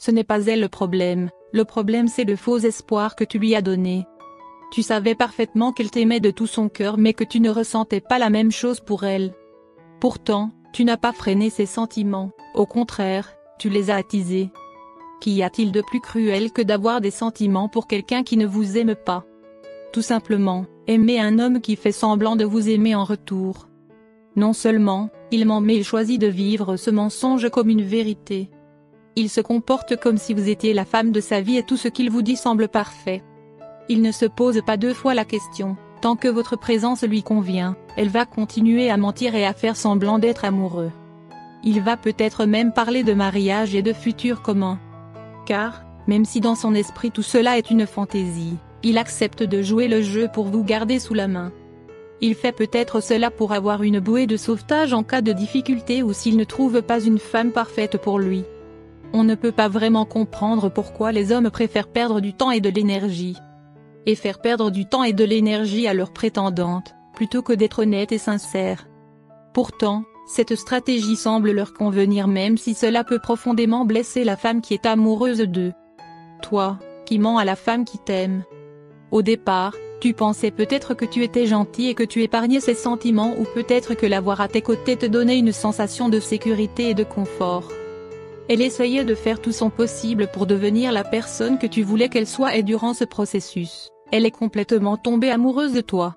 ce n'est pas elle le problème c'est le faux espoir que tu lui as donné. Tu savais parfaitement qu'elle t'aimait de tout son cœur mais que tu ne ressentais pas la même chose pour elle. Pourtant, tu n'as pas freiné ses sentiments, au contraire, tu les as attisés. Qu'y a-t-il de plus cruel que d'avoir des sentiments pour quelqu'un qui ne vous aime pas? Tout simplement, aimer un homme qui fait semblant de vous aimer en retour. Non seulement, il ment mais il choisit de vivre ce mensonge comme une vérité. Il se comporte comme si vous étiez la femme de sa vie et tout ce qu'il vous dit semble parfait. Il ne se pose pas deux fois la question, tant que votre présence lui convient, elle va continuer à mentir et à faire semblant d'être amoureux. Il va peut-être même parler de mariage et de futur commun. Car, même si dans son esprit tout cela est une fantaisie, il accepte de jouer le jeu pour vous garder sous la main. Il fait peut-être cela pour avoir une bouée de sauvetage en cas de difficulté ou s'il ne trouve pas une femme parfaite pour lui. On ne peut pas vraiment comprendre pourquoi les hommes préfèrent perdre du temps et de l'énergie. Et faire perdre du temps et de l'énergie à leurs prétendantes, plutôt que d'être honnêtes et sincères. Pourtant, cette stratégie semble leur convenir même si cela peut profondément blesser la femme qui est amoureuse d'eux. Toi, qui mens à la femme qui t'aime. Au départ, tu pensais peut-être que tu étais gentil et que tu épargnais ses sentiments ou peut-être que l'avoir à tes côtés te donnait une sensation de sécurité et de confort. Elle essayait de faire tout son possible pour devenir la personne que tu voulais qu'elle soit et durant ce processus, elle est complètement tombée amoureuse de toi.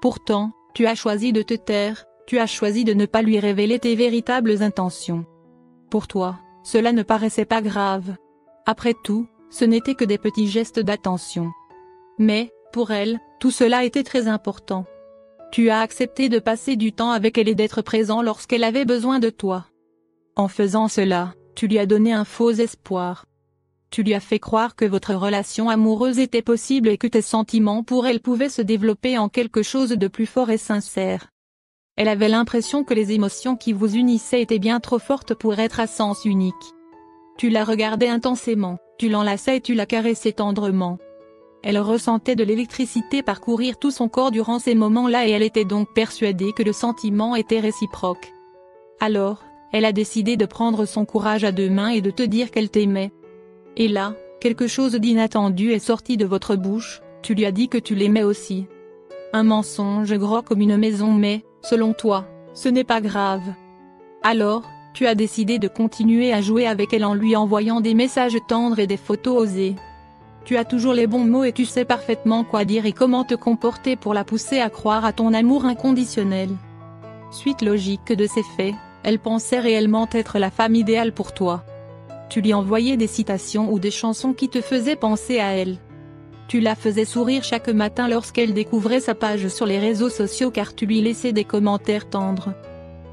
Pourtant, tu as choisi de te taire, tu as choisi de ne pas lui révéler tes véritables intentions. Pour toi, cela ne paraissait pas grave. Après tout, ce n'était que des petits gestes d'attention. Mais, pour elle, tout cela était très important. Tu as accepté de passer du temps avec elle et d'être présent lorsqu'elle avait besoin de toi. En faisant cela, tu lui as donné un faux espoir. Tu lui as fait croire que votre relation amoureuse était possible et que tes sentiments pour elle pouvaient se développer en quelque chose de plus fort et sincère. Elle avait l'impression que les émotions qui vous unissaient étaient bien trop fortes pour être à sens unique. Tu la regardais intensément, tu l'enlaçais et tu la caressais tendrement. Elle ressentait de l'électricité parcourir tout son corps durant ces moments-là et elle était donc persuadée que le sentiment était réciproque. Alors, elle a décidé de prendre son courage à deux mains et de te dire qu'elle t'aimait. Et là, quelque chose d'inattendu est sorti de votre bouche, tu lui as dit que tu l'aimais aussi. Un mensonge gros comme une maison mais, selon toi, ce n'est pas grave. Alors, tu as décidé de continuer à jouer avec elle en lui envoyant des messages tendres et des photos osées. Tu as toujours les bons mots et tu sais parfaitement quoi dire et comment te comporter pour la pousser à croire à ton amour inconditionnel. Suite logique de ces faits, elle pensait réellement être la femme idéale pour toi. Tu lui envoyais des citations ou des chansons qui te faisaient penser à elle. Tu la faisais sourire chaque matin lorsqu'elle découvrait sa page sur les réseaux sociaux car tu lui laissais des commentaires tendres.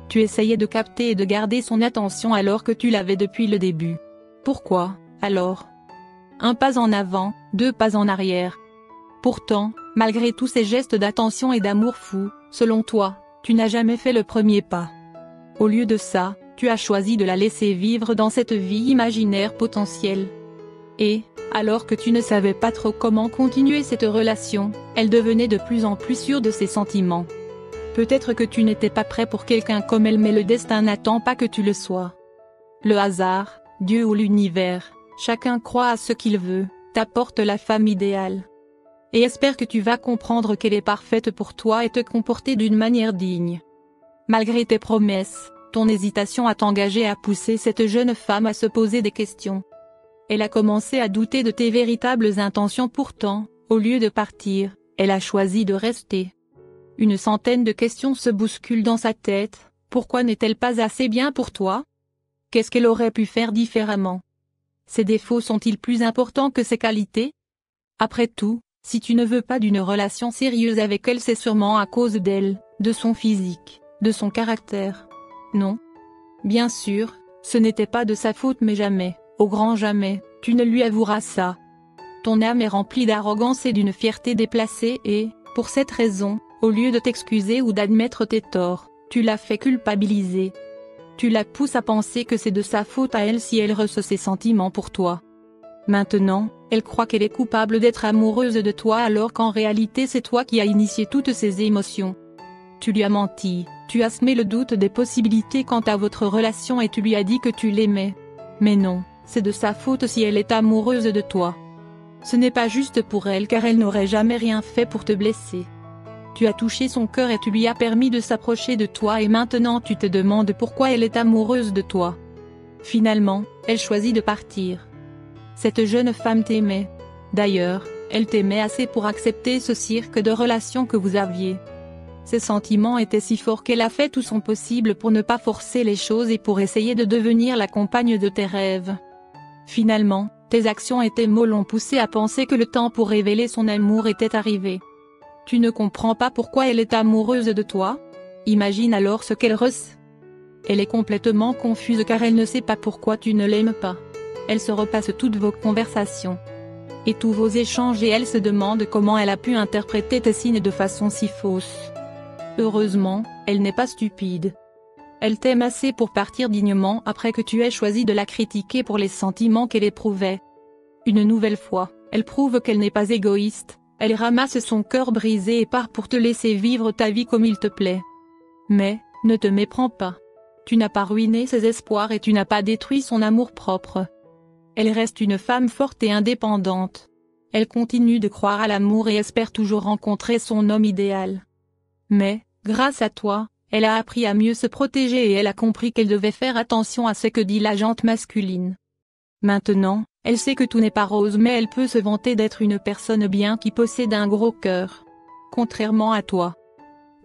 Tu essayais de capter et de garder son attention alors que tu l'avais depuis le début. Pourquoi, alors? Un pas en avant, deux pas en arrière. Pourtant, malgré tous ces gestes d'attention et d'amour fou, selon toi, tu n'as jamais fait le premier pas. Au lieu de ça, tu as choisi de la laisser vivre dans cette vie imaginaire potentielle. Et, alors que tu ne savais pas trop comment continuer cette relation, elle devenait de plus en plus sûre de ses sentiments. Peut-être que tu n'étais pas prêt pour quelqu'un comme elle mais le destin n'attend pas que tu le sois. Le hasard, Dieu ou l'univers, chacun croit à ce qu'il veut, t'apporte la femme idéale. Et espère que tu vas comprendre qu'elle est parfaite pour toi et te comporter d'une manière digne. Malgré tes promesses, ton hésitation à t'engager a poussé cette jeune femme à se poser des questions. Elle a commencé à douter de tes véritables intentions pourtant, au lieu de partir, elle a choisi de rester. Une centaine de questions se bousculent dans sa tête, pourquoi n'est-elle pas assez bien pour toi? Qu'est-ce qu'elle aurait pu faire différemment? Ses défauts sont-ils plus importants que ses qualités? Après tout, si tu ne veux pas d'une relation sérieuse avec elle c'est sûrement à cause d'elle, de son physique, de son caractère. Non. Bien sûr, ce n'était pas de sa faute mais jamais, au grand jamais, tu ne lui avoueras ça. Ton âme est remplie d'arrogance et d'une fierté déplacée et, pour cette raison, au lieu de t'excuser ou d'admettre tes torts, tu l'as fait culpabiliser. Tu la pousses à penser que c'est de sa faute à elle si elle ressent ses sentiments pour toi. Maintenant, elle croit qu'elle est coupable d'être amoureuse de toi alors qu'en réalité c'est toi qui as initié toutes ces émotions. Tu lui as menti, tu as semé le doute des possibilités quant à votre relation et tu lui as dit que tu l'aimais. Mais non, c'est de sa faute si elle est amoureuse de toi. Ce n'est pas juste pour elle car elle n'aurait jamais rien fait pour te blesser. Tu as touché son cœur et tu lui as permis de s'approcher de toi et maintenant tu te demandes pourquoi elle est amoureuse de toi. Finalement, elle choisit de partir. Cette jeune femme t'aimait. D'ailleurs, elle t'aimait assez pour accepter ce cirque de relations que vous aviez. Ses sentiments étaient si forts qu'elle a fait tout son possible pour ne pas forcer les choses et pour essayer de devenir la compagne de tes rêves. Finalement, tes actions et tes mots l'ont poussée à penser que le temps pour révéler son amour était arrivé. Tu ne comprends pas pourquoi elle est amoureuse de toi? Imagine alors ce qu'elle ressent. Elle est complètement confuse car elle ne sait pas pourquoi tu ne l'aimes pas. Elle se repasse toutes vos conversations et tous vos échanges et elle se demande comment elle a pu interpréter tes signes de façon si fausse. Heureusement, elle n'est pas stupide. Elle t'aime assez pour partir dignement après que tu aies choisi de la critiquer pour les sentiments qu'elle éprouvait. Une nouvelle fois, elle prouve qu'elle n'est pas égoïste, elle ramasse son cœur brisé et part pour te laisser vivre ta vie comme il te plaît. Mais, ne te méprends pas. Tu n'as pas ruiné ses espoirs et tu n'as pas détruit son amour-propre. Elle reste une femme forte et indépendante. Elle continue de croire à l'amour et espère toujours rencontrer son homme idéal. Mais, grâce à toi, elle a appris à mieux se protéger et elle a compris qu'elle devait faire attention à ce que dit la gente masculine. Maintenant, elle sait que tout n'est pas rose mais elle peut se vanter d'être une personne bien qui possède un gros cœur. Contrairement à toi.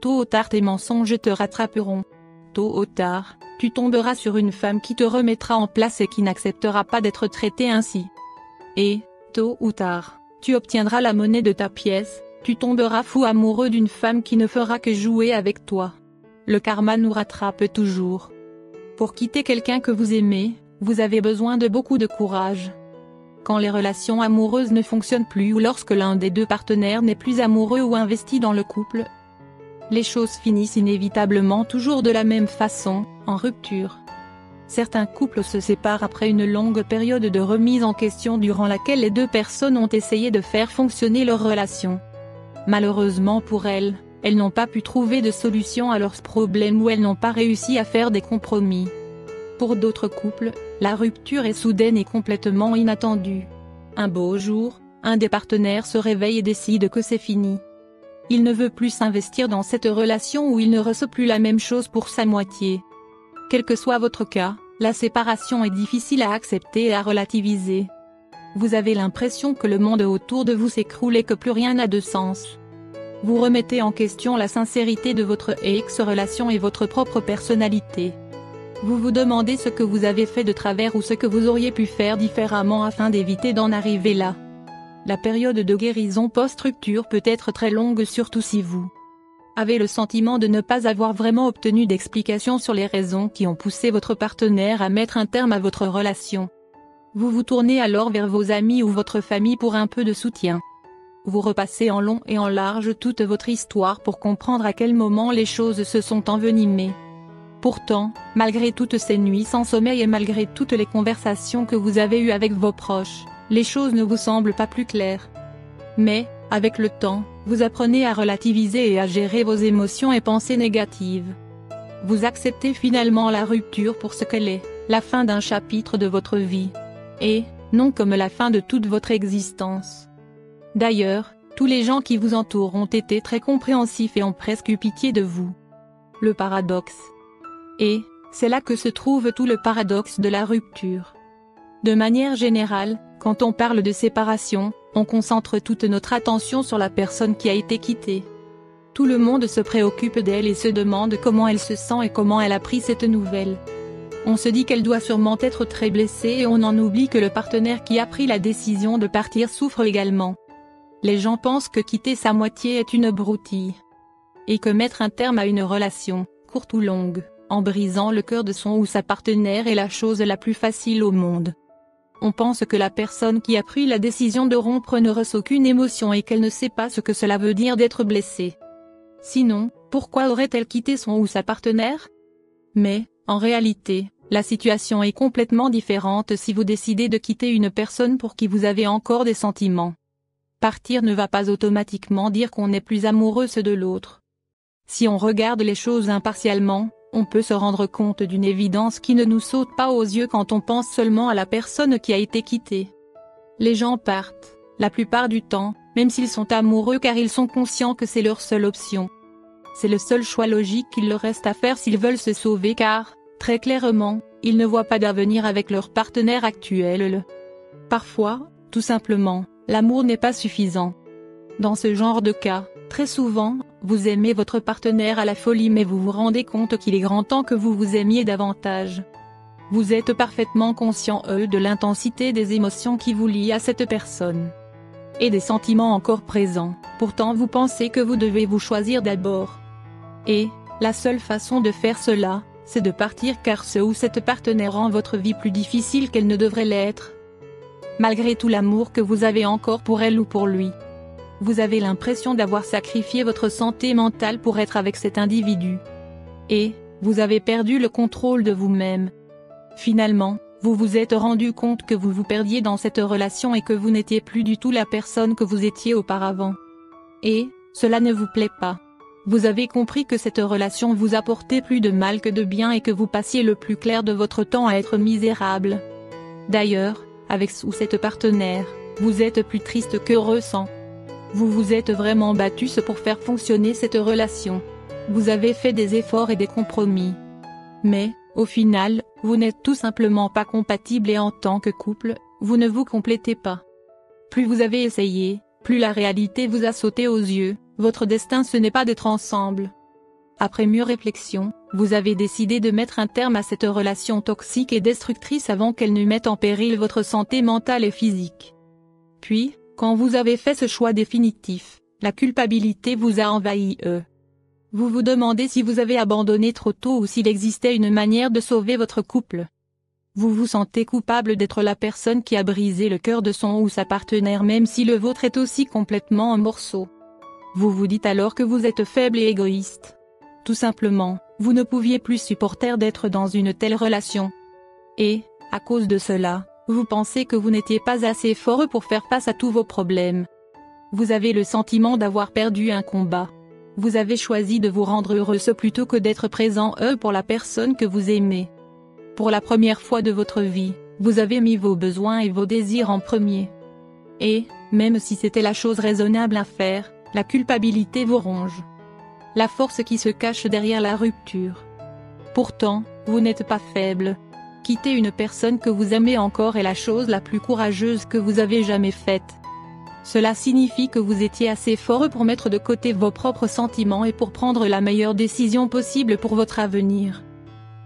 Tôt ou tard tes mensonges te rattraperont. Tôt ou tard, tu tomberas sur une femme qui te remettra en place et qui n'acceptera pas d'être traitée ainsi. Et, tôt ou tard, tu obtiendras la monnaie de ta pièce, tu tomberas fou amoureux d'une femme qui ne fera que jouer avec toi. Le karma nous rattrape toujours. Pour quitter quelqu'un que vous aimez, vous avez besoin de beaucoup de courage. Quand les relations amoureuses ne fonctionnent plus ou lorsque l'un des deux partenaires n'est plus amoureux ou investi dans le couple, les choses finissent inévitablement toujours de la même façon, en rupture. Certains couples se séparent après une longue période de remise en question durant laquelle les deux personnes ont essayé de faire fonctionner leur relation. Malheureusement pour elles, elles n'ont pas pu trouver de solution à leurs problèmes ou elles n'ont pas réussi à faire des compromis. Pour d'autres couples, la rupture est soudaine et complètement inattendue. Un beau jour, un des partenaires se réveille et décide que c'est fini. Il ne veut plus s'investir dans cette relation ou il ne ressent plus la même chose pour sa moitié. Quel que soit votre cas, la séparation est difficile à accepter et à relativiser. Vous avez l'impression que le monde autour de vous s'écroule et que plus rien n'a de sens. Vous remettez en question la sincérité de votre ex-relation et votre propre personnalité. Vous vous demandez ce que vous avez fait de travers ou ce que vous auriez pu faire différemment afin d'éviter d'en arriver là. La période de guérison post-rupture peut être très longue surtout si vous avez le sentiment de ne pas avoir vraiment obtenu d'explications sur les raisons qui ont poussé votre partenaire à mettre un terme à votre relation. Vous vous tournez alors vers vos amis ou votre famille pour un peu de soutien. Vous repassez en long et en large toute votre histoire pour comprendre à quel moment les choses se sont envenimées. Pourtant, malgré toutes ces nuits sans sommeil et malgré toutes les conversations que vous avez eues avec vos proches, les choses ne vous semblent pas plus claires. Mais, avec le temps, vous apprenez à relativiser et à gérer vos émotions et pensées négatives. Vous acceptez finalement la rupture pour ce qu'elle est, la fin d'un chapitre de votre vie. Et, non comme la fin de toute votre existence. D'ailleurs, tous les gens qui vous entourent ont été très compréhensifs et ont presque eu pitié de vous. Le paradoxe. Et, c'est là que se trouve tout le paradoxe de la rupture. De manière générale, quand on parle de séparation, on concentre toute notre attention sur la personne qui a été quittée. Tout le monde se préoccupe d'elle et se demande comment elle se sent et comment elle a pris cette nouvelle. On se dit qu'elle doit sûrement être très blessée et on en oublie que le partenaire qui a pris la décision de partir souffre également. Les gens pensent que quitter sa moitié est une broutille. Et que mettre un terme à une relation, courte ou longue, en brisant le cœur de son ou sa partenaire est la chose la plus facile au monde. On pense que la personne qui a pris la décision de rompre ne ressent aucune émotion et qu'elle ne sait pas ce que cela veut dire d'être blessée. Sinon, pourquoi aurait-elle quitté son ou sa partenaire? Mais, en réalité, la situation est complètement différente si vous décidez de quitter une personne pour qui vous avez encore des sentiments. Partir ne va pas automatiquement dire qu'on est plus amoureux de l'autre. Si on regarde les choses impartialement, On peut se rendre compte d'une évidence qui ne nous saute pas aux yeux quand on pense seulement à la personne qui a été quittée. Les gens partent, la plupart du temps, même s'ils sont amoureux car ils sont conscients que c'est leur seule option. C'est le seul choix logique qu'il leur reste à faire s'ils veulent se sauver car, très clairement, ils ne voient pas d'avenir avec leur partenaire actuel. Parfois, tout simplement, l'amour n'est pas suffisant. Dans ce genre de cas, très souvent, vous aimez votre partenaire à la folie mais vous vous rendez compte qu'il est grand temps que vous vous aimiez davantage. Vous êtes parfaitement conscient de l'intensité des émotions qui vous lient à cette personne. Et des sentiments encore présents, pourtant vous pensez que vous devez vous choisir d'abord. Et, la seule façon de faire cela, c'est de partir car ce ou cette partenaire rend votre vie plus difficile qu'elle ne devrait l'être. Malgré tout l'amour que vous avez encore pour elle ou pour lui. Vous avez l'impression d'avoir sacrifié votre santé mentale pour être avec cet individu. Et, vous avez perdu le contrôle de vous-même. Finalement, vous vous êtes rendu compte que vous vous perdiez dans cette relation et que vous n'étiez plus du tout la personne que vous étiez auparavant. Et, cela ne vous plaît pas. Vous avez compris que cette relation vous apportait plus de mal que de bien et que vous passiez le plus clair de votre temps à être misérable. D'ailleurs, avec ou cette partenaire, vous êtes plus triste qu'heureux sans. Vous vous êtes vraiment battus pour faire fonctionner cette relation. Vous avez fait des efforts et des compromis. Mais, au final, vous n'êtes tout simplement pas compatibles et en tant que couple, vous ne vous complétez pas. Plus vous avez essayé, plus la réalité vous a sauté aux yeux, votre destin ce n'est pas d'être ensemble. Après mûre réflexion, vous avez décidé de mettre un terme à cette relation toxique et destructrice avant qu'elle ne mette en péril votre santé mentale et physique. Puis, quand vous avez fait ce choix définitif, la culpabilité vous a envahi. Vous vous demandez si vous avez abandonné trop tôt ou s'il existait une manière de sauver votre couple. Vous vous sentez coupable d'être la personne qui a brisé le cœur de son ou sa partenaire même si le vôtre est aussi complètement en morceaux. Vous vous dites alors que vous êtes faible et égoïste. Tout simplement, vous ne pouviez plus supporter d'être dans une telle relation. Et, à cause de cela, vous pensez que vous n'étiez pas assez fort pour faire face à tous vos problèmes. Vous avez le sentiment d'avoir perdu un combat. Vous avez choisi de vous rendre heureuse plutôt que d'être présent pour la personne que vous aimez. Pour la première fois de votre vie, vous avez mis vos besoins et vos désirs en premier. Et, même si c'était la chose raisonnable à faire, la culpabilité vous ronge. La force qui se cache derrière la rupture. Pourtant, vous n'êtes pas faible. Quitter une personne que vous aimez encore est la chose la plus courageuse que vous avez jamais faite. Cela signifie que vous étiez assez fort pour mettre de côté vos propres sentiments et pour prendre la meilleure décision possible pour votre avenir.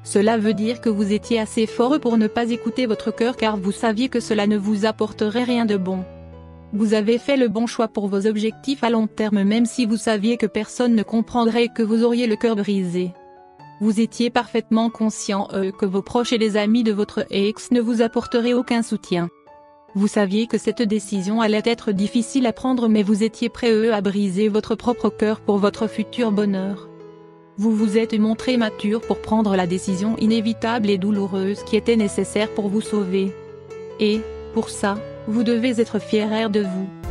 Cela veut dire que vous étiez assez fort pour ne pas écouter votre cœur car vous saviez que cela ne vous apporterait rien de bon. Vous avez fait le bon choix pour vos objectifs à long terme même si vous saviez que personne ne comprendrait et que vous auriez le cœur brisé. Vous étiez parfaitement conscient que vos proches et les amis de votre ex ne vous apporteraient aucun soutien. Vous saviez que cette décision allait être difficile à prendre mais vous étiez prêt à briser votre propre cœur pour votre futur bonheur. Vous vous êtes montré mature pour prendre la décision inévitable et douloureuse qui était nécessaire pour vous sauver. Et, pour ça, vous devez être fiers de vous.